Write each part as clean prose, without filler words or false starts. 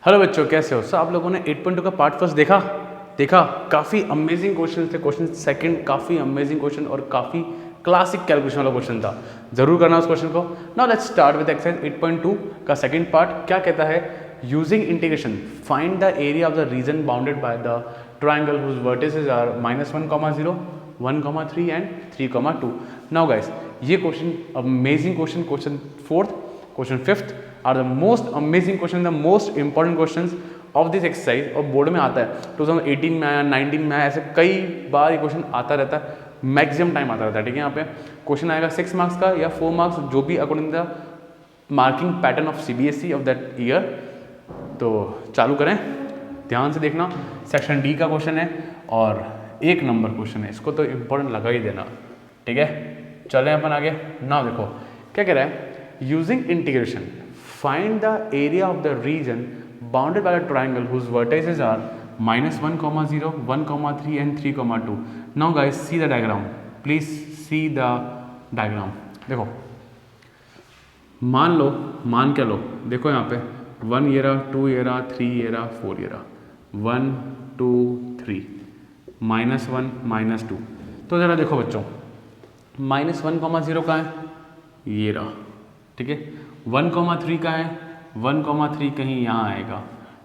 Hello बच्चों, कैसे हो? सर आप लोगों ने 8.2 का पार्ट फर्स्ट देखा काफ़ी अमेजिंग क्वेश्चन थे। क्वेश्चन सेकंड काफ़ी अमेजिंग क्वेश्चन और काफ़ी क्लासिक कैलकुलेशन वाला क्वेश्चन था। जरूर करना उस क्वेश्चन को। Now let's start with exercise 8.2 का सेकंड पार्ट। क्या कहता है? Using integration find the area of the region bounded by the triangle whose vertices are -1,0, 1,3 and 3,2। Now guys, ये question amazing question fourth, question fifth are the most amazing question, the most important questions of this exercise. और board में आता है 2018 में आया, 19 में आया, ऐसे कई बार ये क्वेश्चन आता रहता है, मैक्सिमम टाइम आता रहता है। ठीक है, यहाँ पे क्वेश्चन आएगा 6 मार्क्स का या 4 मार्क्स, जो भी according the marking pattern of CBSE of that year. तो चालू करें, ध्यान से देखना। सेक्शन डी का क्वेश्चन है और 1 नंबर क्वेश्चन है, इसको तो इंपॉर्टेंट लगा ही देना। ठीक है, चलें अपन आगे। ना देखो क्या कह रहा है, using integration find the area of the region bounded by a triangle whose vertices are -1,0, 1,3 and 3,2। Now guys see the diagram, please see the diagram. देखो, मान क्या लो, देखो यहाँ पे 1 ये रहा, 2 ये रहा, 3 ये रहा, 4 ये रहा, 1 2 3, -1 -2। तो ज़रा देखो बच्चों, -1,0 कहाँ है? ये रहा। ठीक है, 1,3 कहाँ है? 1,3 कहीं यहाँ आएगा।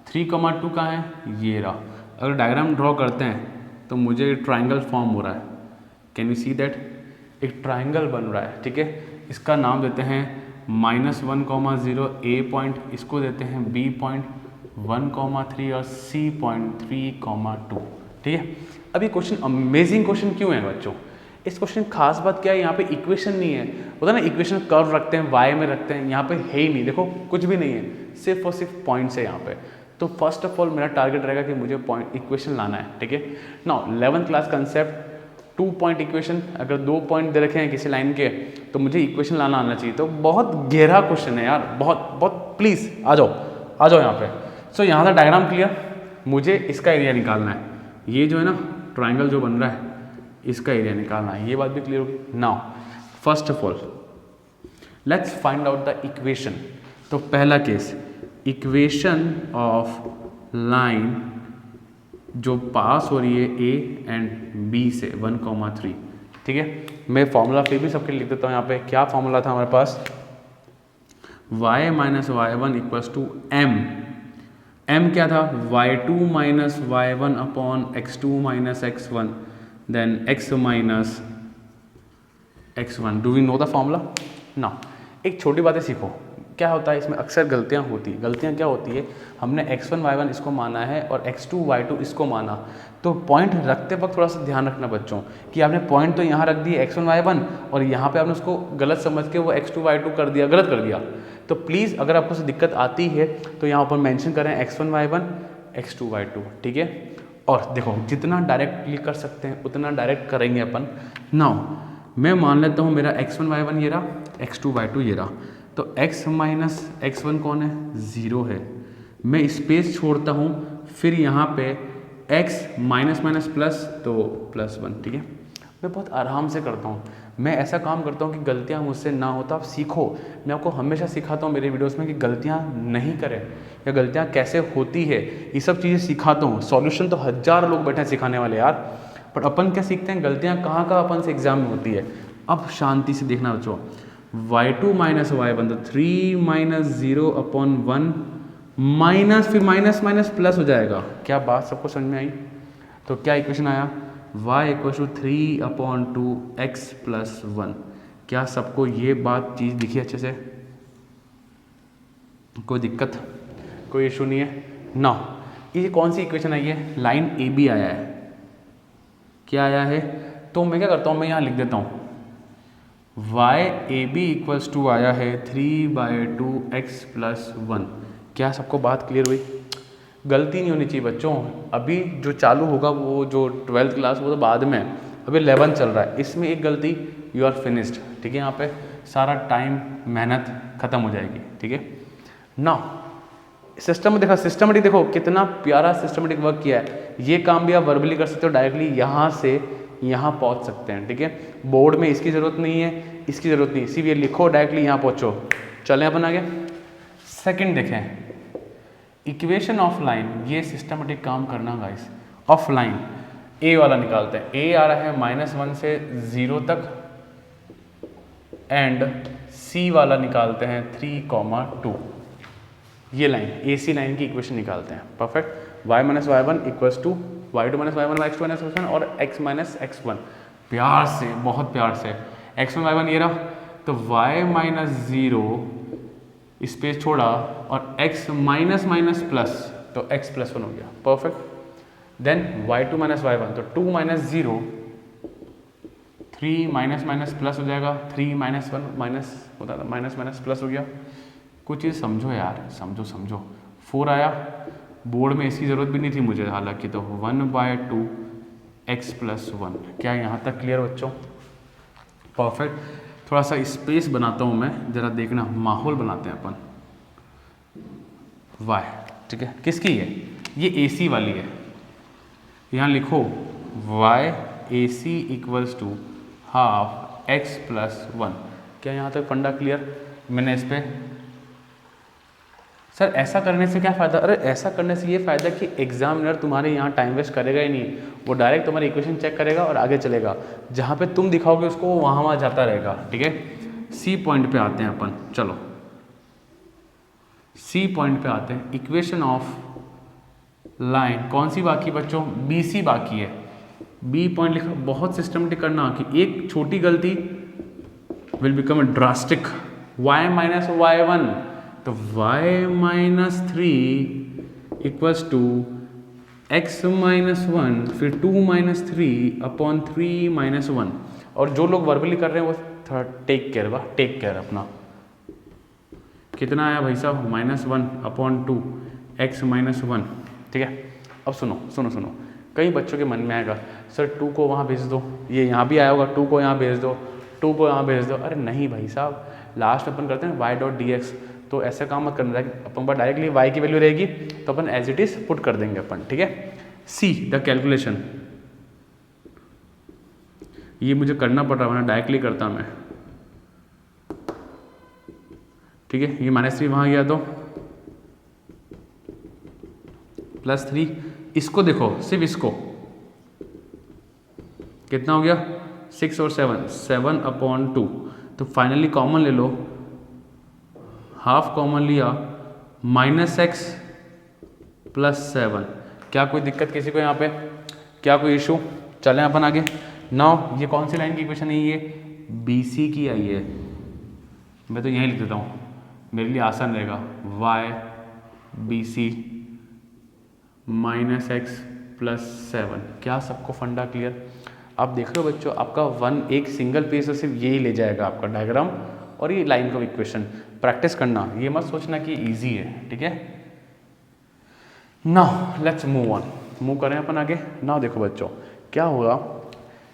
3,2 कहाँ है? ये रहा। अगर डायग्राम ड्रॉ करते हैं तो मुझे ट्राइंगल फॉर्म हो रहा है। Can you see that? एक ट्राइंगल बन रहा है। ठीक है, इसका नाम देते हैं -1,0 A पॉइंट, इसको देते हैं B पॉइंट, 1,3 और C पॉइंट 3,2। ठीक है, अब ये क्वेश्चन अमेजिंग क्वेश्चन क्यों है बच्चों? इस क्वेश्चन खास बात क्या है, यहाँ पे इक्वेशन नहीं है। होता है ना, इक्वेशन कर्व रखते हैं, y में रखते हैं, यहाँ पे है ही नहीं। देखो कुछ भी नहीं है, सिर्फ और सिर्फ पॉइंट्स है यहाँ पे। तो फर्स्ट ऑफ ऑल मेरा टारगेट रहेगा कि मुझे पॉइंट इक्वेशन लाना है। ठीक है, now 11th class concept 2 point equation, अगर 2 पॉइंट दे रखे हैं किसी लाइन के तो मुझे इक्वेशन लाना आना चाहिए। तो बहुत गहरा क्वेश्चन है यार, बहुत प्लीज़ आ जाओ यहाँ पे। सो यहाँ का डायग्राम क्लियर, मुझे इसका एरिया निकालना है। ये जो है ना ट्राइंगल जो बन रहा है, इसका एरिया निकालना है। ये बात भी क्लियर होगी। Now first of all let's find out the equation. तो पहला केस, इक्वेशन ऑफ लाइन जो पास हो रही है A एंड B से 1,3। ठीक है, मैं फॉर्मूला फिर भी सबके लिख देता हूँ यहाँ पे। क्या फॉर्मूला था हमारे पास? y - y1 = m। m क्या था? y2 - y1 upon x2 - x1 then x - x1। Do we know the formula? ना। एक छोटी बातें सीखो, क्या होता है इसमें अक्सर गलतियाँ होती है। गलतियाँ क्या होती है, हमने x1 y1 इसको माना है और x2 y2 इसको माना। तो पॉइंट रखते वक्त थोड़ा सा ध्यान रखना बच्चों कि आपने पॉइंट तो यहाँ रख दिए x1 y1 और यहाँ पे आपने उसको गलत समझ के वो x2 y2 कर दिया, गलत कर दिया। तो प्लीज़ अगर आपको से दिक्कत आती है तो यहाँ पर मेंशन करें x1 y1 x2 y2। ठीक है, और देखो जितना डायरेक्टली कर सकते हैं उतना डायरेक्ट करेंगे अपन। नाउ मैं मान लेता हूँ मेरा x1 y1 ये रहा, x2 y2 ये रहा। तो x - x1 कौन है? 0 है। मैं स्पेस छोड़ता हूँ, फिर यहाँ पे x माइनस प्लस तो +1। ठीक है, मैं बहुत आराम से करता हूँ। मैं ऐसा काम करता हूँ कि गलतियाँ मुझसे ना हो। तो आप सीखो, मैं आपको हमेशा सिखाता हूँ मेरे वीडियोस में कि गलतियाँ नहीं करें या गलतियाँ कैसे होती है, ये सब चीज़ें सिखाता हूँ। सॉल्यूशन तो 1000 लोग बैठे हैं सिखाने वाले यार, पर अपन क्या सीखते हैं, गलतियाँ कहाँ अपन से एग्जाम में होती है। अब शांति से देखना बच्चों, y2 - y1 तो 3 - 0 अपॉन 1 माइनस, फिर माइनस प्लस हो जाएगा। क्या बात सबको समझ में आई? तो क्या इक्वेशन आया? y = 3/2x + 1। क्या सबको ये बात चीज़ दिखी अच्छे से? कोई दिक्कत, कोई इशू नहीं है ना? ये कौन सी इक्वेशन आई है? लाइन AB आया है। क्या आया है? तो मैं क्या करता हूँ, मैं यहाँ लिख देता हूँ YAB = आया है 3/2x + 1। क्या सबको बात क्लियर हुई? गलती नहीं होनी चाहिए बच्चों। अभी जो चालू होगा वो जो 12th क्लास वो तो बाद में, अभी 11 चल रहा है, इसमें एक गलती यू आर फिनिश्ड। ठीक है, यहाँ पे सारा टाइम मेहनत खत्म हो जाएगी। ठीक है ना, सिस्टम में देखा, सिस्टमेटिक देखो कितना प्यारा सिस्टमेटिक वर्क किया है। ये काम भी आप वर्बली कर सकते हो, डायरेक्टली यहाँ से यहाँ पहुँच सकते हैं। ठीक है, बोर्ड में इसकी ज़रूरत नहीं है, इसकी ज़रूरत नहीं, सिर्फ ये लिखो डायरेक्टली यहाँ पहुँचो। चलें अपन आगे। सेकंड देखें, इक्वेशन ऑफ लाइन, ये सिस्टमेटिक काम करना गाइस। ऑफ लाइन ए वाला निकालते हैं, ए आ रहा है -1 से 0 तक, एंड सी वाला निकालते हैं 3, 2। ये लाइन AC लाइन की इक्वेशन निकालते हैं। Perfect. y - y1 equals to y2 - y1 x2 - x1 और x - x1। प्यार से, बहुत प्यार से, x1 y1 ये रहा, तो y - 0 स्पेस छोड़ा और x माइनस प्लस, तो x + 1 हो गया। परफेक्ट। देन y2 - y1, तो 2 - 0, 3 माइनस प्लस हो जाएगा, 3 - 1 माइनस होता था, माइनस प्लस हो गया। कुछ चीज़ समझो यार, समझो। 4 आया, बोर्ड में इसकी ज़रूरत भी नहीं थी मुझे हालांकि, तो 1/2 x + 1। क्या यहाँ तक क्लियर बच्चों? परफेक्ट। थोड़ा सा स्पेस बनाता हूँ मैं, ज़रा देखना, माहौल बनाते हैं अपन। y, ठीक है, किसकी है? ये AC वाली है। यहाँ लिखो y AC equals to half x + 1। क्या यहाँ तक फंडा क्लियर? मैंने इस पर, सर ऐसा करने से क्या फ़ायदा? अरे ऐसा करने से ये फ़ायदा कि एग्जामिनर तुम्हारे यहाँ टाइम वेस्ट करेगा ही नहीं, वो डायरेक्ट तुम्हारी इक्वेशन चेक करेगा और आगे चलेगा। जहाँ पे तुम दिखाओगे उसको, वो वहाँ जाता रहेगा। ठीक है, सी पॉइंट पे आते हैं अपन। चलो सी पॉइंट पे आते हैं। इक्वेशन ऑफ लाइन कौन सी बाकी बच्चों? BC बाकी है। बी पॉइंट लिखा, बहुत सिस्टमेटिक करना कि एक छोटी गलती will become a drastic. y - y1, तो y - 3 इक्वल्स टू x - 1, फिर 2 - 3/3 - 1। और जो लोग वर्बली कर रहे हैं वो टेक केयर अपना। कितना आया भाई साहब? -1/2 x - 1। ठीक है, अब सुनो, कई बच्चों के मन में आएगा सर 2 को वहाँ भेज दो, ये यहाँ भी आया होगा 2 को यहाँ भेज दो, 2 को यहाँ भेज दो। अरे नहीं भाई साहब, लास्ट अपन करते हैं y.dx, तो ऐसा काम मत करना। अपन पर डायरेक्टली y की वैल्यू रहेगी तो अपन एज इट इज पुट कर देंगे अपन। ठीक है, सी द कैलकुलेशन, ये मुझे करना पड़ रहा है, डायरेक्टली करता मैं। ठीक है, ये -3 वहाँ गया तो +3, इसको देखो, सिर्फ इसको, कितना हो गया? 6 और 7/2। तो फाइनली कॉमन ले लो, हाफ कॉमन लिया, -x + 7। क्या कोई दिक्कत किसी को यहाँ पे? क्या कोई इशू? चलें अपन आगे। नाउ ये कौन सी लाइन की इक्वेशन है? ये BC की आई है। मैं तो यहीं लिख देता हूँ, मेरे लिए आसान रहेगा। y BC -x + 7। क्या सबको फंडा क्लियर? आप देख रहे हो बच्चों, आपका 1 एक सिंगल पेज से सिर्फ यही ले जाएगा आपका डायग्राम और ये लाइन का इक्वेशन। प्रैक्टिस करना, ये मत सोचना कि इजी है। ठीक है, नाउ लेट्स मूव करें अपन आगे। नाउ देखो बच्चों क्या होगा,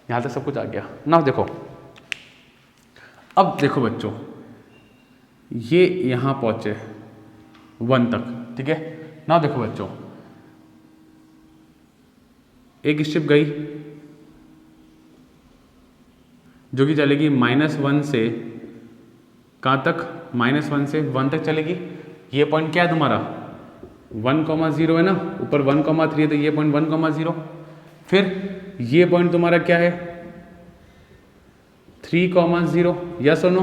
यहाँ तक सब कुछ आ गया। नाउ देखो, अब देखो बच्चों, ये यहाँ पहुँचे 1 तक। ठीक है, नाउ देखो बच्चों, एक स्टेप गई जो कि चलेगी -1 से कहाँ तक? -1 से 1 तक चलेगी। ये पॉइंट क्या है तुम्हारा? 1,0 है ना, ऊपर 1,3 है, तो ये पॉइंट 1,0। फिर ये पॉइंट तुम्हारा क्या है? 3,0। यस और नो?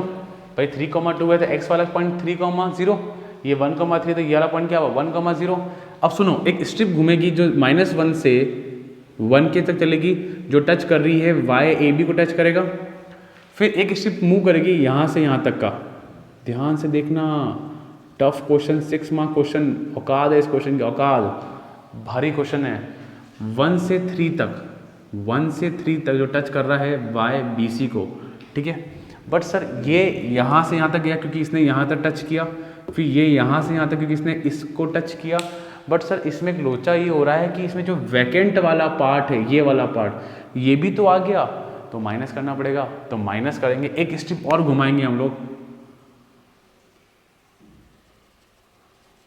भाई 3,2 है तो x वाला पॉइंट 3,0, ये 1,3, तो ये वाला पॉइंट क्या हुआ? 1,0। अब सुनो, एक स्ट्रिप घूमेगी जो -1 से 1 के तक चलेगी, जो टच कर रही है YAB को टच करेगा। फिर एक स्ट्रिप मूव करेगी यहाँ से यहाँ तक का। ध्यान से देखना, टफ क्वेश्चन, 6 मार्क क्वेश्चन, औकात है इस क्वेश्चन की, औकात, भारी क्वेश्चन है। 1 से 3 तक जो टच कर रहा है YBC को। ठीक है, बट सर ये यहाँ से यहाँ तक गया क्योंकि इसने यहाँ तक टच किया, फिर ये यहाँ से यहाँ तक क्योंकि इसने इसको टच किया। बट सर इसमें एक लोचा ये हो रहा है कि इसमें जो वैकेंट वाला पार्ट है, ये वाला पार्ट, ये भी तो आ गया, तो माइनस करना पड़ेगा। तो माइनस करेंगे, एक स्ट्रिप और घुमाएंगे हम लोग,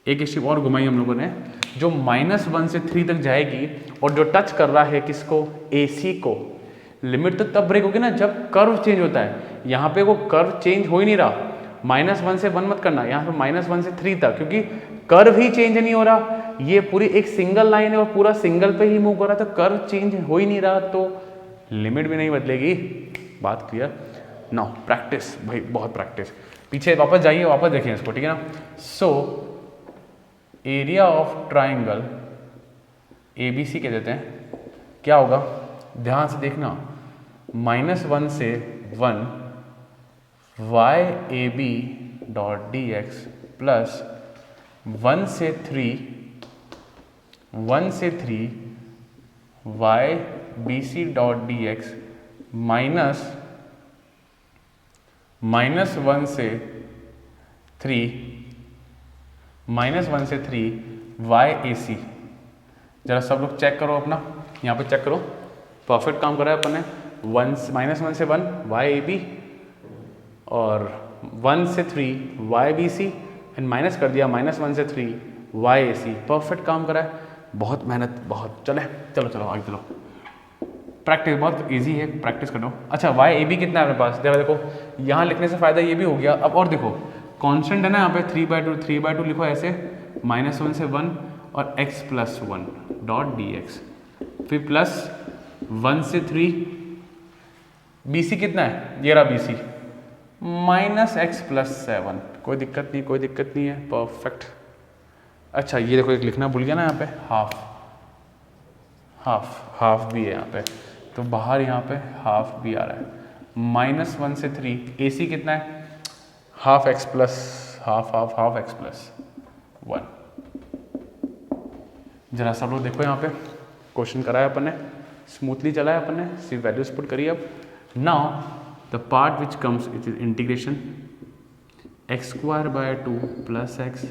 एक स्ट्रिप और घुमाई हम लोगों ने, जो -1 से 3 तक जाएगी और जो टच कर रहा है किसको? AC को। लिमिट तो तब ब्रेक होगी ना जब कर्व चेंज होता है। यहाँ पे वो कर्व चेंज हो ही नहीं रहा। -1 से 1 मत करना, यहाँ पे -1 से 3 तक, क्योंकि कर्व ही चेंज नहीं हो रहा। ये पूरी एक सिंगल लाइन है और पूरा सिंगल पे ही मूव कर रहा है, तो कर्व चेंज हो ही नहीं रहा, तो लिमिट भी नहीं बदलेगी। बात क्लियर? नाउ प्रैक्टिस भाई, बहुत प्रैक्टिस। पीछे वापस जाइए, वापस देखिए इसको, ठीक है ना। So area of triangle ABC कह देते हैं, क्या होगा ध्यान से देखना, -1 से 1 YAB डॉट DX प्लस 1 से 3 YBC डॉट DX माइनस -1 से 3 YAC। जरा सब लोग चेक करो अपना, यहाँ पे चेक करो, परफेक्ट काम कर रहा है अपन ने। -1 से 1 YAB और 1 से 3 YBC एंड माइनस कर दिया -1 से 3 YAC। परफेक्ट काम कर रहा है, बहुत मेहनत, बहुत। चलो आगे चलो। प्रैक्टिस बहुत इजी है, प्रैक्टिस करो। अच्छा YAB कितना है अपने पास, देखो यहाँ लिखने से फ़ायदा ये भी हो गया। अब और देखो कांस्टेंट है ना यहाँ पे 3/2 लिखो ऐसे, -1 से 1 और x प्लस 1 डॉट DX, फिर प्लस 1 से 3 BC कितना है, ये रहा BC, -x प्लस 7। कोई दिक्कत नहीं है, परफेक्ट। अच्छा ये देखो एक लिखना भूल गया ना यहाँ पे, हाफ भी है यहाँ पे, तो बाहर यहाँ पे हाफ भी आ रहा है। -1 से 3 AC कितना है, half x plus half x plus 1। जरा सब लोग देखो यहाँ पे क्वेश्चन कराया अपन ने, स्मूथली चला है अपन ने, सिर्फ वैल्यूज पुट करिए। अब now the part which comes it is integration x² plus x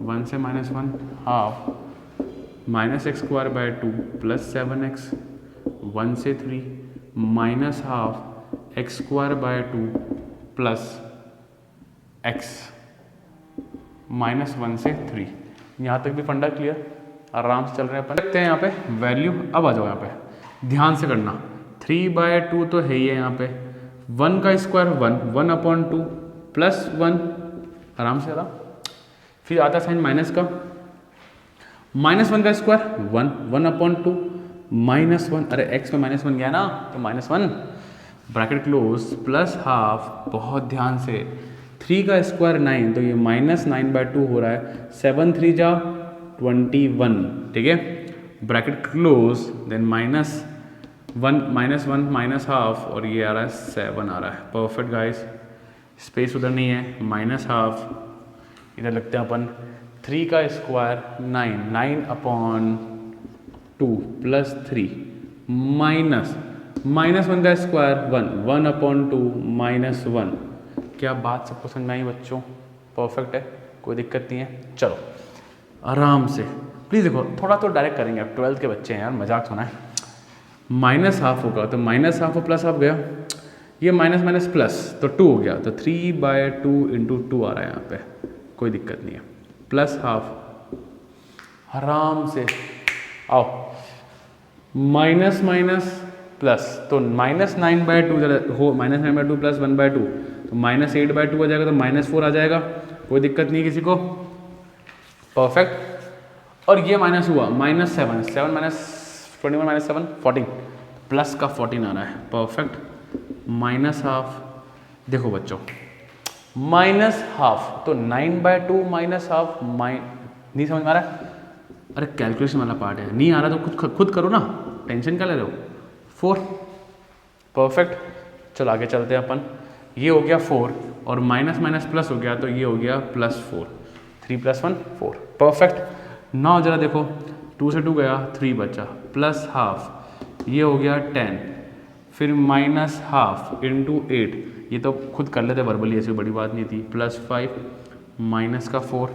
1 से -1 हाफ -x² प्लस 7x 1 से 3 minus half x² plus x -1 से 3। यहाँ तक भी फंडा क्लियर, आराम से चल रहे हैं अपन। देखते हैं यहाँ पे वैल्यू। अब आ जाओ यहाँ पे, ध्यान से करना, 3/2 तो है ही है यहाँ पे, 1 का स्क्वायर 1/2 प्लस 1, आराम से आराम। फिर आता साइन माइनस का, -1 का स्क्वायर 1/2 -1, अरे x में -1 गया ना तो -1 ब्रैकेट क्लोज प्लस हाफ, बहुत ध्यान से, 3 का स्क्वायर 9 तो ये -9/2 हो रहा है, 7 3 जा 21, ठीक है, bracket close, then -1 minus half और ये आ रहा है 7 आ रहा है। परफेक्ट गाइस, स्पेस उधर नहीं है, माइनस हाफ इधर लगते हैं अपन, 3 का स्क्वायर 9/2 प्लस 3 -1 का स्क्वायर 1/2 -1। क्या बात सबको समझ में आई बच्चों? परफेक्ट है, कोई दिक्कत नहीं है। चलो आराम से प्लीज़ देखो, थोड़ा तो डायरेक्ट करेंगे, अब 12th के बच्चे हैं यार, मजाक सुना है। -1/2 होगा तो -1/2 प्लस हाफ गया, ये माइनस प्लस तो 2 हो गया, तो 3/2 × 2 आ रहा है यहाँ पे, कोई दिक्कत नहीं है, प्लस हाफ, आराम से आओ, माइनस प्लस, तो -9/2 हो, -9/2 प्लस 1/2 तो -8/2 आ जाएगा, तो -4 आ जाएगा, कोई दिक्कत नहीं किसी को, परफेक्ट। और ये माइनस हुआ, -7 21 -7 14, प्लस का 14 आ रहा है, परफेक्ट। -हाफ, देखो बच्चों -हाफ तो 9/2 -हाफ, नहीं समझ में आ रहा है? अरे कैलकुलेशन वाला पार्ट है, नहीं आ रहा तो खुद करो ना, टेंशन क्या ले रहे हो। 4, परफेक्ट। चलो आगे चलते हैं अपन, ये हो गया 4 और माइनस प्लस हो गया, तो ये हो गया +4, 3 + 1 4, परफेक्ट। नाउ जरा देखो, 2 से 2 गया, 3 बचा, प्लस हाफ, ये हो गया 10, फिर -हाफ × 8, ये तो खुद कर लेते वर्बली, ऐसी बड़ी बात नहीं थी, +5 माइनस का 4,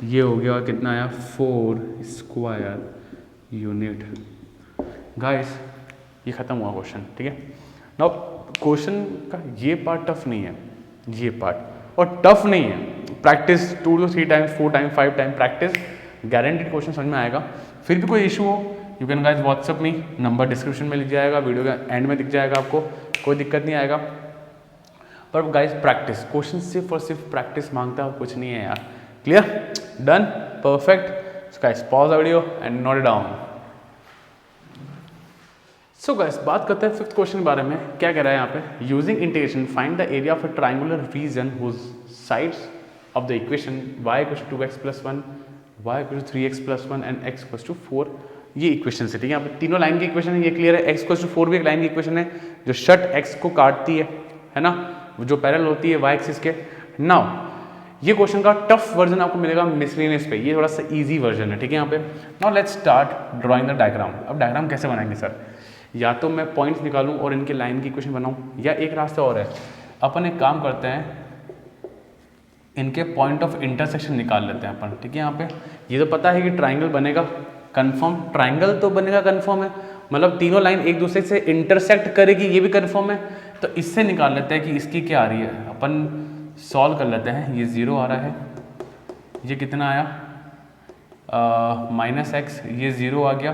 ये हो गया कितना आया 4 स्क्वायर यूनिट। गाइस ये ख़त्म हुआ क्वेश्चन, ठीक है। नाउ क्वेश्चन का ये पार्ट टफ नहीं है, ये पार्ट, और टफ नहीं है, practice 2 to 3 times 4 time 5 time practice, guaranteed question समझ में आएगा। फिर भी कोई इशू हो, you can guys WhatsApp me, number description में लिख जाएगा, वीडियो का एंड में दिख जाएगा आपको, कोई दिक्कत नहीं आएगा। पर गाइस प्रैक्टिस, क्वेश्चन सिर्फ और सिर्फ प्रैक्टिस मांगता है, कुछ नहीं है यार। Clear, done, perfect. Guys pause the video and note it down. So guys बात करते हैं फिफ्थ क्वेश्चन के बारे में। क्या कह रहा है यहाँ पे, using integration find the area of a triangular region whose sides of the equation y equals to 2x plus 1, y equals to 3x plus 1 and x equals to 4। ये इक्वेशन है, ठीक है। यहाँ पे तीनों लाइन की इक्वेशन है, ये क्लियर है। x इक्वल्स टू 4 भी एक लाइन की इक्वेशन है जो शट x को काटती है ना, जो पैरेलल होती है y एक्सिस के। नाउ ये क्वेश्चन का टफ वर्जन आपको मिलेगा मिसलेनियस पे, ये थोड़ा सा इजी वर्जन है, ठीक है। यहाँ पे now let's start drawing the diagram. अब डायग्राम कैसे बनाएंगे सर, या तो मैं पॉइंट्स निकालूं और इनके लाइन की इक्वेशन बनाऊं, या एक रास्ता और है, अपन एक काम करते हैं, इनके पॉइंट ऑफ इंटरसेक्शन निकाल लेते हैं अपन, ठीक है। यहाँ पे ये तो पता है कि ट्राइंगल बनेगा कंफर्म, ट्राइंगल तो बनेगा कंफर्म है, मतलब तीनों लाइन एक दूसरे से इंटरसेक्ट करेगी, ये भी कंफर्म है। तो इससे निकाल लेते हैं कि इसकी क्या आ रही है, अपन सॉल्व कर लेते हैं। ये 0 आ रहा है, ये कितना आया -x, ये 0 आ गया,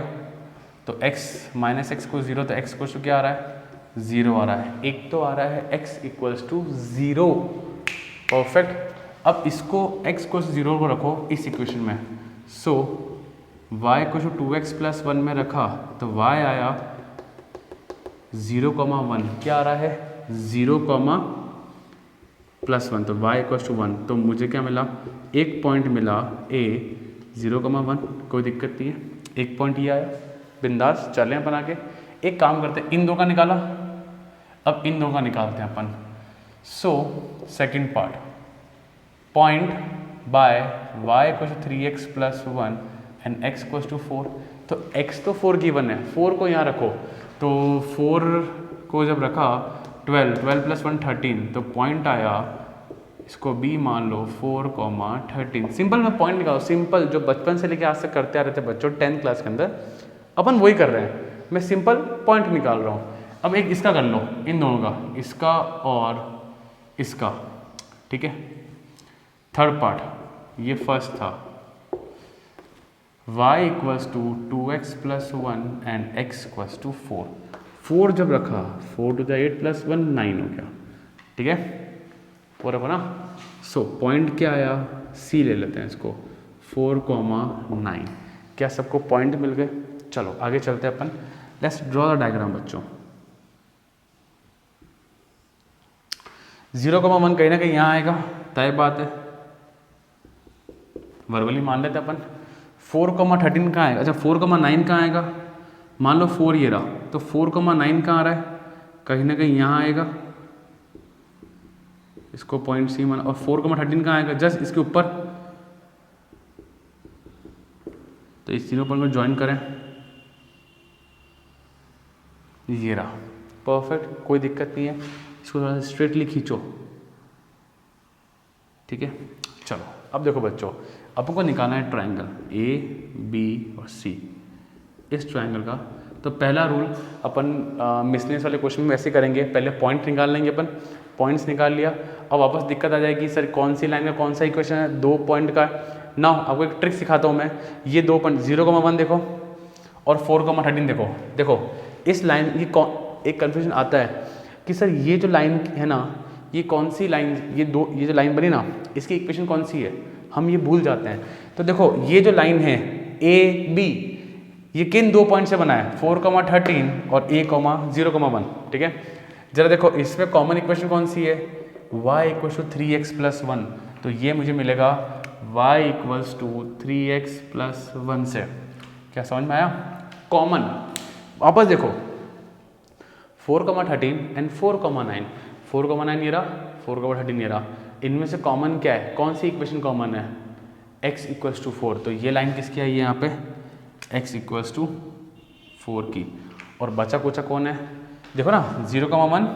तो x -x को 0, तो x को क्या आ रहा है 0 आ रहा है। एक तो आ रहा है x इक्वल्स टू 0, परफेक्ट। अब इसको x को 0 को रखो इस इक्वेशन में, सो y को 2x प्लस 1 में रखा तो y आया 0,1, क्या आ रहा है 0, प्लस 1, तो y इक्वल्स टू 1, तो मुझे क्या मिला, एक पॉइंट मिला a 0,1, कोई दिक्कत नहीं है, एक पॉइंट ये आया, बिंदास चलें अपन आगे। एक काम करते हैं, इन दो का निकाला, अब इन दो का निकालते हैं अपन। So second part, point by y equals to 3x plus 1 and x equals to 4, तो x तो 4 गिवन है, 4 को यहाँ रखो, तो 4 को जब रखा 12 प्लस 1 13, तो पॉइंट आया, इसको b मान लो 4,13। सिंपल में पॉइंट निकालो, सिंपल जो बचपन से लेके आज तक करते आ रहे थे बच्चों 10th क्लास के अंदर, अपन वही कर रहे हैं, मैं सिंपल पॉइंट निकाल रहा हूँ। अब एक इसका कर लो, इन दोनों का, इसका और इसका, ठीक है। थर्ड पार्ट, ये फर्स्ट था, y equals to 2x plus 1 and x equals to 4। 4 जब रखा, 4 टू द 8 प्लस 1 9 हो गया, ठीक है, 4 रखो ना। सो पॉइंट क्या आया, c ले लेते हैं इसको, 4,9। क्या सबको पॉइंट मिल गए? चलो आगे चलते हैं अपन, लेट्स ड्रॉ द डायग्राम बच्चों। 0,1 कहीं ना कहीं यहाँ आएगा, तय बात है, वर्बली मान लेते अपन। 4,13 कहाँ आएगा, अच्छा 4,9 कहाँ आएगा, मान लो 4 ये रहा, तो 4,9 कहाँ आ रहा है, कहीं ना कहीं यहाँ आएगा, इसको पॉइंट सी मान। और 4,13 कहाँ आएगा, जस्ट इसके ऊपर, तो इस तीनों पॉइंट को ज्वाइन करें, ये रहा, परफेक्ट, कोई दिक्कत नहीं है। इसको थोड़ा सा स्ट्रेटली खींचो, ठीक है। चलो अब देखो बच्चों, अपन को निकालना है ट्रायंगल ए बी और सी, इस ट्रायंगल का। तो पहला रूल अपन मिसलेनियस वाले क्वेश्चन में ऐसे करेंगे, पहले पॉइंट निकाल लेंगे अपन, पॉइंट्स निकाल लिया, अब वापस दिक्कत आ जाएगी सर कौन सी लाइन का कौन सा इक्वेशन है, 2 पॉइंट का। ना आपको एक ट्रिक सिखाता हूँ मैं, ये 2 पॉइंट 0,1 देखो और 4,13 देखो, देखो इस लाइन, ये एक कन्फ्यूजन आता है कि सर ये जो लाइन है ना, ये कौन सी लाइन, ये जो लाइन बनी ना, इसकी इक्वेशन कौन सी है, हम ये भूल जाते हैं। तो देखो ये जो लाइन है ए बी, ये किन 2 पॉइंट से बना है, 4,13 और a, 0,1, ठीक है। जरा देखो इसमें कॉमन इक्वेशन कौन सी है, y equals to 3x plus 1, तो ये मुझे मिलेगा y equals to 3x plus 1 से। क्या समझ में आया, कॉमन। वापस देखो 4,13 एंड 4,9, 4,9 ये रहा, 4,13 ये रहा, इनमें से कॉमन क्या है, कौन सी इक्वेशन कॉमन है, x इक्वल्स टू 4, तो ये लाइन किसकी आई है यहाँ पे, x इक्वल्स टू 4 की। और बचा कुचा कौन है, देखो ना 0,1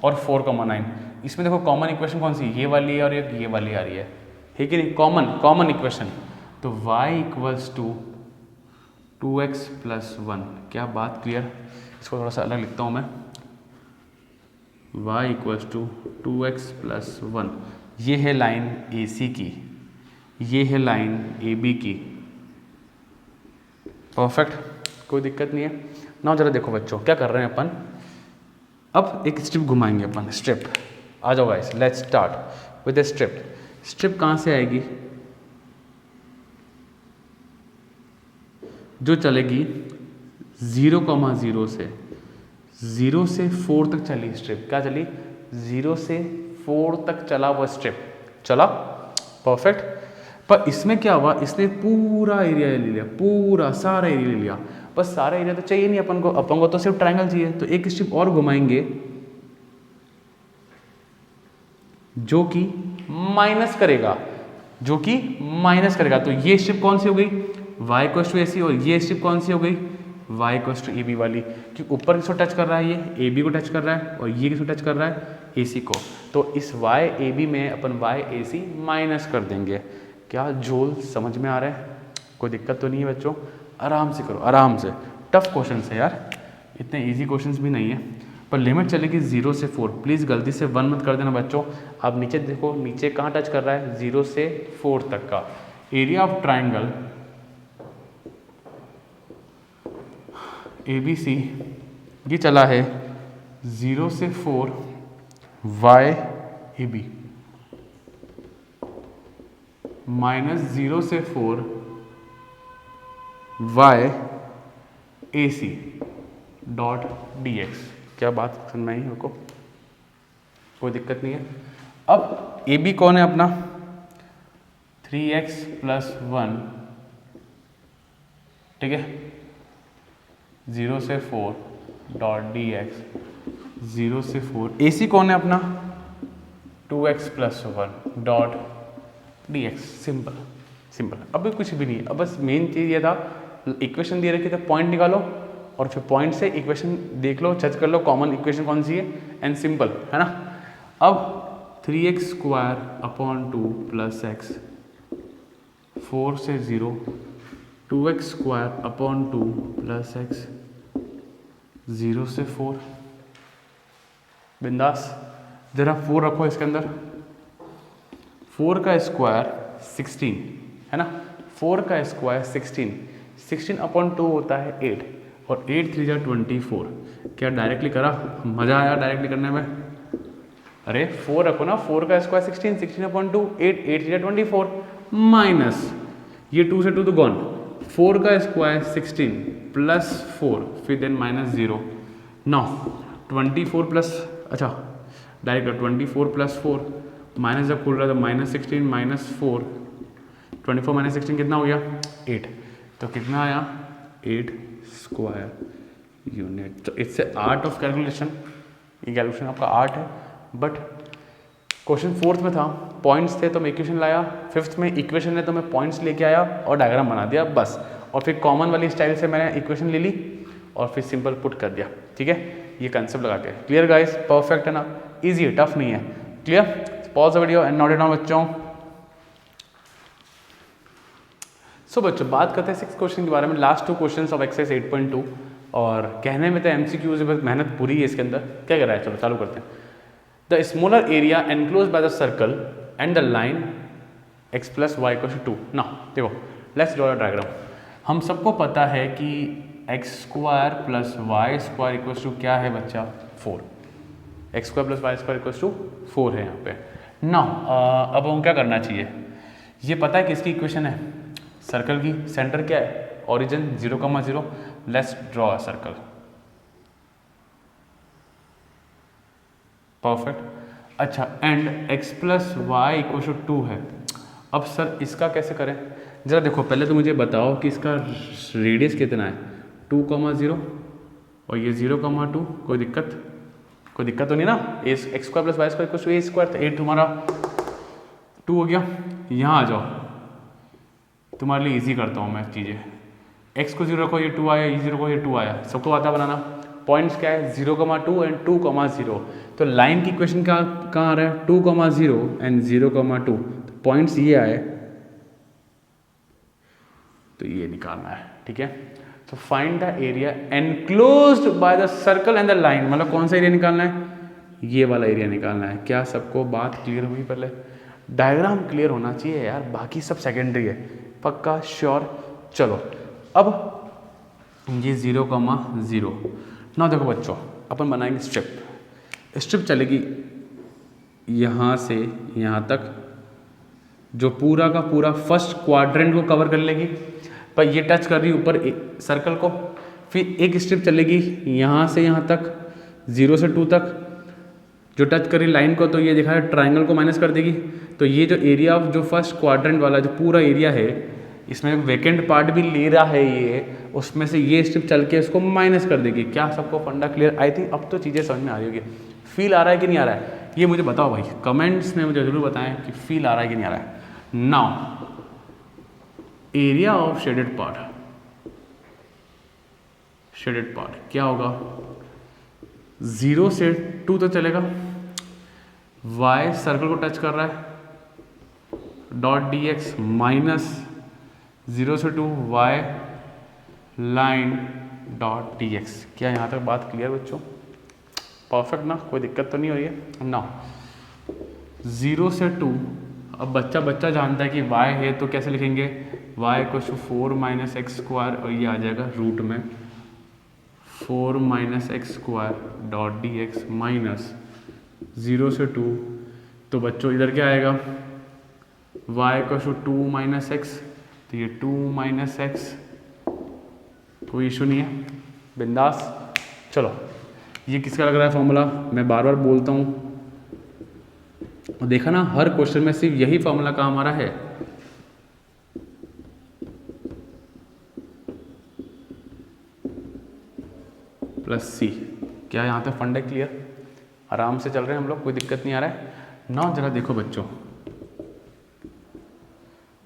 और 4,9, इसमें देखो कॉमन इक्वेशन कौन सी, ये वाली है और ये वाली आ रही है, ठीक है नहीं, कॉमन इक्वेशन। तो y equals to 2x plus 1, क्या बात क्लियर। इसको थोड़ा सा अलग लिखता हूँ मैं, y equals to 2x plus 1, ये है लाइन AC की, ये है लाइन AB की, परफेक्ट, कोई दिक्कत नहीं है। ना जरा देखो बच्चों क्या कर रहे हैं अपन, अब एक स्ट्रिप घुमाएंगे अपन, स्ट्रिप, आ जाओ guys, let's start with the strip. Strip कहाँ से आएगी, जो चलेगी 0,0 से 0 से 4 तक चली स्ट्रिप। क्या चली? 0 से 4 तक चला वो स्ट्रिप, चला परफेक्ट। पर इसमें क्या हुआ, इसने पूरा एरिया ले लिया, पूरा सारा एरिया ले लिया। बस सारा एरिया तो चाहिए नहीं अपन को तो सिर्फ ट्रायंगल चाहिए। तो एक स्ट्रिप और घुमाएंगे जो कि माइनस करेगा, तो ये स्ट्रिप कौन सी हो गई? y equals to AC। और ये स्ट्रिप कौन सी हो गई? y इक्वल्स टू AB वाली, क्योंकि ऊपर किसको टच कर रहा है? ये AB को टच कर रहा है, और ये किसको टच कर रहा है? AC को। तो इस y AB में अपन y AC माइनस कर देंगे। क्या जोल समझ में आ रहा है? कोई दिक्कत तो नहीं है बच्चों? आराम से करो, आराम से। टफ क्वेश्चन है यार, इतने ईजी क्वेश्चन भी नहीं है। पर लिमिट चलेगी 0 से 4। प्लीज़ गलती से 1 मत कर देना बच्चों। आप नीचे देखो, नीचे कहाँ टच कर रहा है? 0 से 4 तक का एरिया ऑफ ट्राइंगल ABC ये चला है 0 से 4 YAB माइनस 0 से 4 YAC डॉट DX। क्या बात समझ में आई मेरे को? कोई दिक्कत नहीं है। अब AB कौन है अपना? 3x + 1, ठीक है, 0 से 4 डॉट DX 0 से 4। AC कौन है अपना? 2x + 1 dot DX। सिंपल। अब कुछ भी नहीं। अब बस मेन चीज़ ये था, इक्वेशन दे रखी था, पॉइंट निकालो और फिर पॉइंट से इक्वेशन देख लो, जज कर लो कॉमन इक्वेशन कौन सी है, एंड सिंपल है ना। अब 3x² / 2 + x 4 से 0 2x² / 2 + x 0 से 4। बिंदास। जरा 4 रखो इसके अंदर। 4 का स्क्वायर 16 है ना, 4 का स्क्वायर 16 / 2 होता है 8, और 8 3 × 24। क्या डायरेक्टली करा? मज़ा आया डायरेक्टली करने में? अरे 4 रखो ना, 4 का स्क्वायर 16 / 2 8 8 3 × 24 माइनस ये 2 से 2 तो गॉन, 4 का स्क्वायर 16 + 4 फिर देन -0 9 24 प्लस, अच्छा डायरेक्ट 24 + 4 माइनस जब खुल रहा था -16 - 4 24 - 16 कितना हो गया? 8। तो कितना आया? 8 स्क्वायर यूनिट। तो इससे आर्ट ऑफ कैलकुलेशन, ये कैलकुलेशन आपका आर्ट है। बट क्वेश्चन 4th में था, पॉइंट्स थे तो मैं इक्वेशन लाया, 5th में इक्वेशन है तो मैं पॉइंट्स लेके आया और डायग्राम बना दिया बस। और फिर कॉमन वाली स्टाइल से मैंने इक्वेशन ले ली और फिर सिंपल पुट कर दिया। ठीक है, ये कंसेप्ट लगा के। Clear guys? परफेक्ट है ना? ईजी है, टफ नहीं है। Clear? Pause the video and note it down बच्चों। सो बच्चों बात करते हैं 6th क्वेश्चन के बारे में। लास्ट 2 क्वेश्चन ऑफ एक्सरसाइज 8.2 और कहने में तो MCQs है, बस मेहनत पूरी है इसके अंदर। क्या कर रहा है? चलो चालू करते हैं। The smaller area enclose by the circle and the line x + y = 2। ना देखो, लेट्स ड्रॉ अ डायग्राम। हम सबको पता है कि x² + y² = क्या है बच्चा? 4। x² + y² = 4 है यहाँ पे ना। अब हम क्या करना चाहिए? ये पता है किसकी इक्वेशन है? सर्कल की। सेंटर क्या है? Origin 0,0। Let's draw a circle. Perfect. अच्छा, एंड x + y = 2 है। अब सर इसका कैसे करें? ज़रा देखो, पहले तो मुझे बताओ कि इसका रेडियस कितना है? 2,0 और ये 0,2। कोई दिक्कत तो नहीं ना? x² + y² = a²। तो 8 तुम्हारा 2 हो गया। यहाँ आ जाओ, तुम्हारे लिए इजी करता हूँ मैं चीज़ें। x को 0 रखो, ये 2 आया, ये 0 को, ये 2 आया। सबको आता बनाना। पॉइंट्स क्या है? 0,2 एंड 2,0। तो लाइन की इक्वेशन कहाँ आ रहा है? 2,0 एंड 0,2। तो पॉइंट्स ये आए, तो ये निकालना है। ठीक है, तो find the area enclosed by the circle and the line. मतलब कौन सा एरिया निकालना है? ये वाला एरिया निकालना है। क्या सबको बात क्लियर हुई? पहले डायग्राम क्लियर होना चाहिए यार, बाकी सब सेकेंडरी है। पक्का? श्योर? चलो अब ये 0,0 ना। देखो बच्चों, अपन बनाएंगे स्ट्रिप चलेगी यहाँ से यहाँ तक, जो पूरा का पूरा फर्स्ट क्वाड्रेंट को कवर कर लेगी। पर ये टच कर रही है ऊपर सर्कल को, फिर एक स्ट्रिप चलेगी यहाँ से यहाँ तक 0 से 2 तक जो टच कर रही लाइन को, तो ये दिखा है ट्राइंगल को माइनस कर देगी। तो ये जो एरिया ऑफ जो फर्स्ट क्वाड्रेंट वाला जो पूरा एरिया है, इसमें वैकेंट पार्ट भी ले रहा है ये, उसमें से ये स्ट्रिप चल के इसको माइनस कर देगी। क्या सबको फंडा क्लियर? आई थिंक अब तो चीज़ें समझ में आ रही होगी। फील आ रहा है कि नहीं आ रहा है ये मुझे बताओ भाई, कमेंट्स में मुझे जरूर बताएं कि फील आ रहा है कि नहीं आ रहा है। Now area of shaded part क्या होगा? 0 से 2 तो चलेगा, y सर्कल को टच कर रहा है डॉट डी एक्स माइनस 0 से 2 y line dot d x. क्या यहाँ तक बात क्लियर बच्चों? परफेक्ट ना, कोई दिक्कत तो नहीं हो रही है ना? 0 से 2, अब बच्चा जानता है कि y है तो कैसे लिखेंगे? y को 4 माइनस एक्स स्क्वायर, और ये आ जाएगा रूट में 4 minus x square dot d x minus 0 से 2। तो बच्चों इधर क्या आएगा? y को 2 माइनस एक्स, तो ये 2 माइनस एक्स, कोई इशू नहीं है, बिंदास। चलो ये किसका लग रहा है फॉर्मूला? मैं बार बार बोलता हूँ, और देखा ना हर क्वेश्चन में सिर्फ यही फॉर्मूला काम आ रहा है। प्लस सी। क्या यहाँ पे फंड है क्लियर? आराम से चल रहे हैं हम लोग, कोई दिक्कत नहीं आ रहा है ना? जरा देखो बच्चों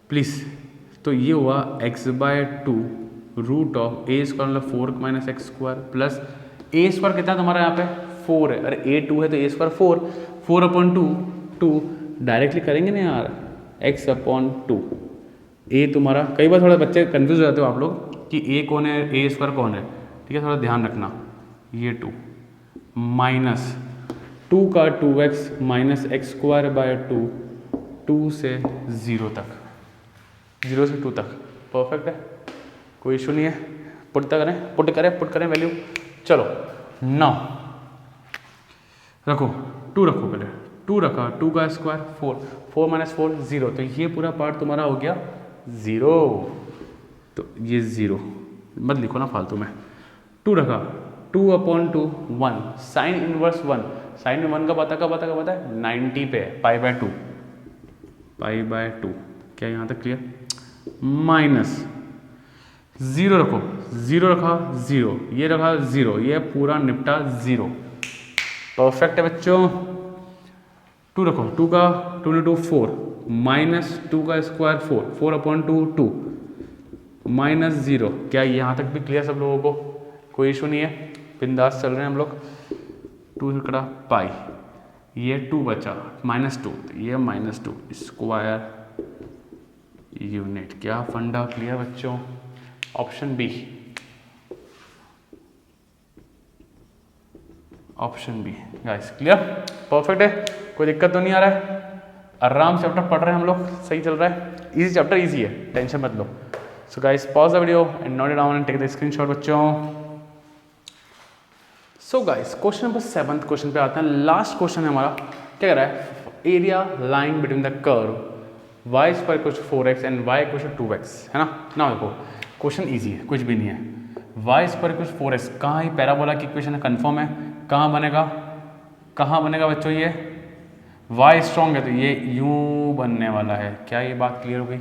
प्लीज़। तो ये हुआ x/2 root of A square मतलब 4 माइनस एक्स स्क्वायर प्लस ए स्क्वायर कितना तुम्हारा यहाँ पे 4 है, अरे ए 2 है तो ए स्क्वायर 4 अपॉन 2 डायरेक्टली करेंगे ना यार, x अपॉन 2। ए तुम्हारा, कई बार थोड़ा बच्चे कंफ्यूज हो जाते हो आप लोग कि ए कौन है ए स्क्वायर कौन है, ठीक है, थोड़ा ध्यान रखना। ये 2 माइनस 2 का 2x minus x square by 2 से 0 तक, 0 से 2 तक। परफेक्ट है, कोई इशू नहीं है। पुट करें वैल्यू। चलो नौ रखो, 2 रखो, पहले 2 रखा, 2 का स्क्वायर 4 माइनस 4 0, तो ये पूरा पार्ट तुम्हारा हो गया 0। तो ये 0 मत लिखो ना फालतू में। 2 रखा, 2 अपॉन 2 1, साइन इनवर्स 1, साइन 1 का पता है 90 पे पाई बाय 2। क्या यहाँ तक क्लियर? माइनस 0 रखो, 0 रखा 0, ये रखा 0, ये पूरा निपटा 0। परफेक्ट है बच्चों। 2 रखो, 2 का 2 into 4 माइनस 2 का स्क्वायर 4 अपॉन 2 माइनस 0। क्या यहाँ तक भी क्लियर सब लोगों को? कोई इशू नहीं है, बिंदास चल रहे हैं हम लोग। 2 कड़ा पाई, ये 2 बचा -2, ये -2 स्क्वायर यूनिट। क्या फंडा क्लियर बच्चों? Option b guys clear, perfect है, कोई दिक्कत तो नहीं आ रहा है? आराम से चैप्टर पढ़ रहे हैं हम लोग, सही चल रहा है, इजी चैप्टर इजी है, टेंशन मत लो। So guys pause the video and note it down and take the screenshot बच्चों। So guys question number 7 question पे आते हैं। लास्ट क्वेश्चन है हमारा, क्या कह रहा है? Area line between the curve y square equal to 4x and y equal to 2x, है ना? ना देखो क्वेश्चन इजी है, कुछ भी नहीं है। y square equal to 4x, कहाँ ही पैराबोला की इक्वेशन है, कंफर्म है। कहाँ बनेगा बच्चों? ये y स्ट्रॉन्ग है तो ये यूं बनने वाला है। क्या ये बात क्लियर हो गई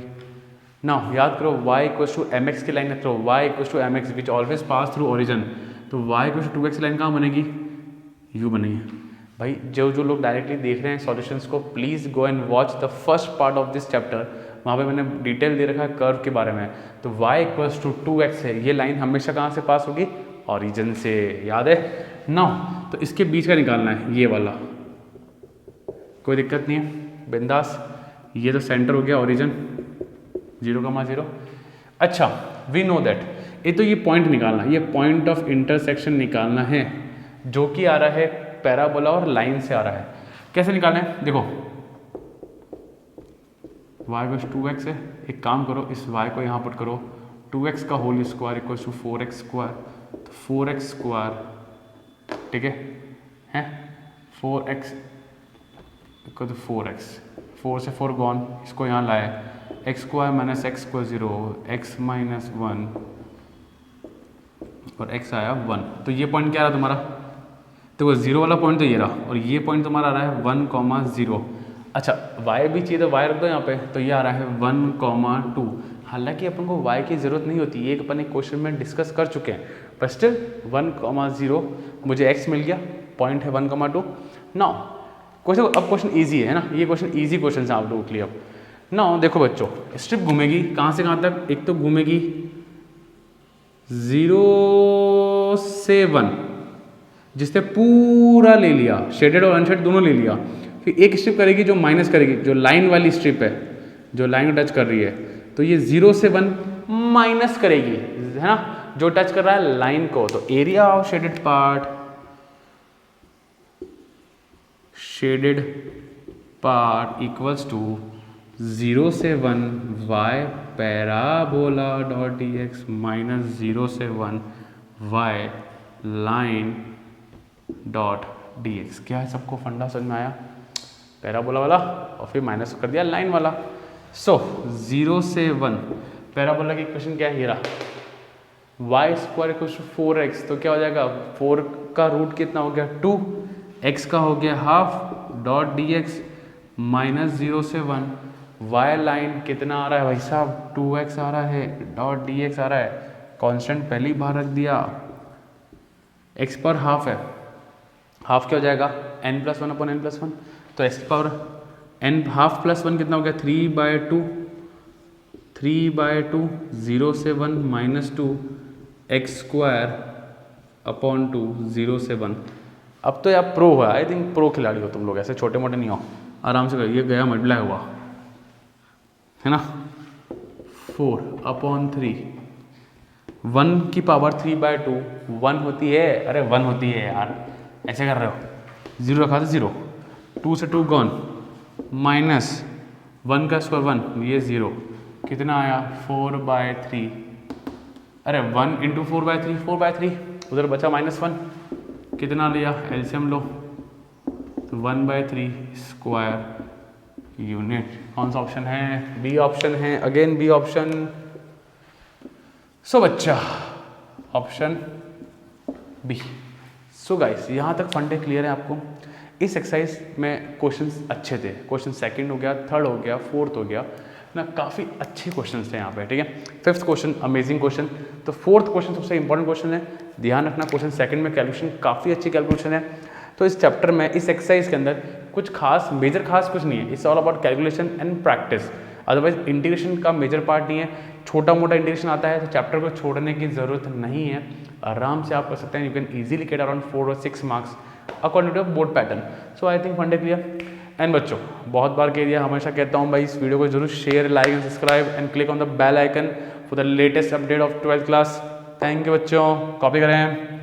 ना? याद करो y इक्वल टू mx की लाइन है, तो y equal to mx which always pass through origin, तो y equal to 2x line कहाँ बनेगी? यू बनेगी। भाई जो लोग डायरेक्टली देख रहे हैं सॉल्यूशंस को, please go and watch the first part of this chapter, वहाँ पे मैंने डिटेल दे रखा है कर्व के बारे में। तो y इक्वल्स टू 2x है, ये लाइन हमेशा कहाँ से पास होगी? ओरिजिन से, याद है ना? तो इसके बीच का निकालना है, ये वाला, कोई दिक्कत नहीं है, बिंदास। ये तो सेंटर हो गया ओरिजिन 0,0। अच्छा वी नो दैट, ये पॉइंट निकालना, ये पॉइंट ऑफ इंटरसेक्शन निकालना है, जो कि आ रहा है पैराबोला और लाइन से आ रहा है। कैसे निकालना है? देखो y इक्वल टू 2x है, एक काम करो इस y को यहाँ पुट करो, 2x का whole square equal to 4x square, तो 4x स्क्वायर, ठीक है 4x इक्वल टू 4x, 4 से 4 गॉन, इसको यहाँ लाए x square minus x square 0, x minus 1 और एक्स आया 1। तो ये पॉइंट क्या रहा तुम्हारा, तो 0 वाला पॉइंट तो ये रहा, और ये पॉइंट तुम्हारा आ रहा है 1,0। अच्छा y भी चाहिए तो y रख दो यहाँ पे, तो ये आ रहा है 1,2। हालांकि अपन को y की ज़रूरत नहीं होती, ये अपन एक क्वेश्चन में डिस्कस कर चुके हैं, पर स्टिल 1,0 मुझे x मिल गया, पॉइंट है 1,2। नाउ क्वेश्चन, अब क्वेश्चन ईजी है ना, ये क्वेश्चन ईजी क्वेश्चन है आप लोगों के लिए। अब नाउ देखो बच्चों, स्ट्रिप घूमेगी कहाँ से कहाँ तक, एक तो घूमेगी 0 से 1, जिसने पूरा ले लिया, शेडेड और अनशेड दोनों ले लिया। फिर एक स्ट्रिप करेगी जो माइनस करेगी, जो लाइन वाली स्ट्रिप है, जो लाइन को टच कर रही है, तो ये 0 से 1 माइनस करेगी, है ना, जो टच कर रहा है लाइन को। तो area of shaded part equals to 0 से 1 y parabola dot d x minus 0 से 1 y line dot d x. क्या है, सबको फंडा समझ में आया, पैराबोला वाला और फिर माइनस कर दिया लाइन वाला। सो 0 से 1 पैराबोला की इक्वेशन क्या है, ये रहा Y square equals to 4x, तो क्या हो जाएगा, 4 का रूट कितना हो गया 2, x का हो गया half dot d x minus 0 से 1 y लाइन कितना आ रहा है भाई साहब, 2x आ रहा है डॉट डी एक्स आ रहा है, कांस्टेंट पहले ही बाहर रख दिया, x पर हाफ है, हाफ क्या हो जाएगा n+1 अपॉन n+1, तो x power n half plus 1 कितना हो गया 3/2, 3/2 0 से 1 माइनस 2 एक्स स्क्वायर अपॉन 2 0 से 1। अब तो यार प्रो है, आई थिंक प्रो खिलाड़ी हो तुम लोग, ऐसे छोटे मोटे नहीं हो, आराम से करिए, गया मल्टीप्लाई हुआ है ना, 4/3 1 की पावर 3/2 1 होती है, अरे 1 होती है यार, ऐसे कर रहे हो, 0 रखा था 0, 2 से 2 गॉन, माइनस 1 का स्क्वायर 1, ये 0, कितना आया 4/3, अरे 1 इंटू 4/3 4/3, उधर बचा -1, कितना लिया एलसीएम लो, तो 1/3 स्क्वायर यूनिट। कौन सा ऑप्शन है, बी ऑप्शन है, अगेन बी ऑप्शन। सो बच्चा ऑप्शन बी। सो गाइस यहाँ तक फंडे क्लियर है आपको। इस एक्सरसाइज में क्वेश्चंस अच्छे थे, क्वेश्चन सेकंड हो गया, थर्ड हो गया, फोर्थ हो गया ना, काफ़ी अच्छे क्वेश्चंस थे यहाँ पे, ठीक है। फिफ्थ क्वेश्चन अमेजिंग क्वेश्चन, तो फोर्थ क्वेश्चन सबसे इंपॉर्टेंट क्वेश्चन है, ध्यान रखना। क्वेश्चन सेकंड में कैलकुलेशन काफ़ी अच्छी कैलकुलेशन है। तो इस चैप्टर में, इस एक्सरसाइज के अंदर कुछ खास, मेजर खास कुछ नहीं है, it's all about calculation and practice. Otherwise integration का मेजर पार्ट नहीं है, छोटा मोटा इंटीग्रेशन आता है, तो चैप्टर को छोड़ने की ज़रूरत नहीं है, आराम से आप कर सकते हैं। You can easily get around 4 और 6 marks according to board pattern. So I think फंडे क्लियर। एंड बच्चों बहुत बार कह दिया, हमेशा कहता हूँ भाई, इस वीडियो को जरूर share, like and subscribe and click on the bell icon for the latest update of 12th class. Thank you बच्चों, कॉपी करें।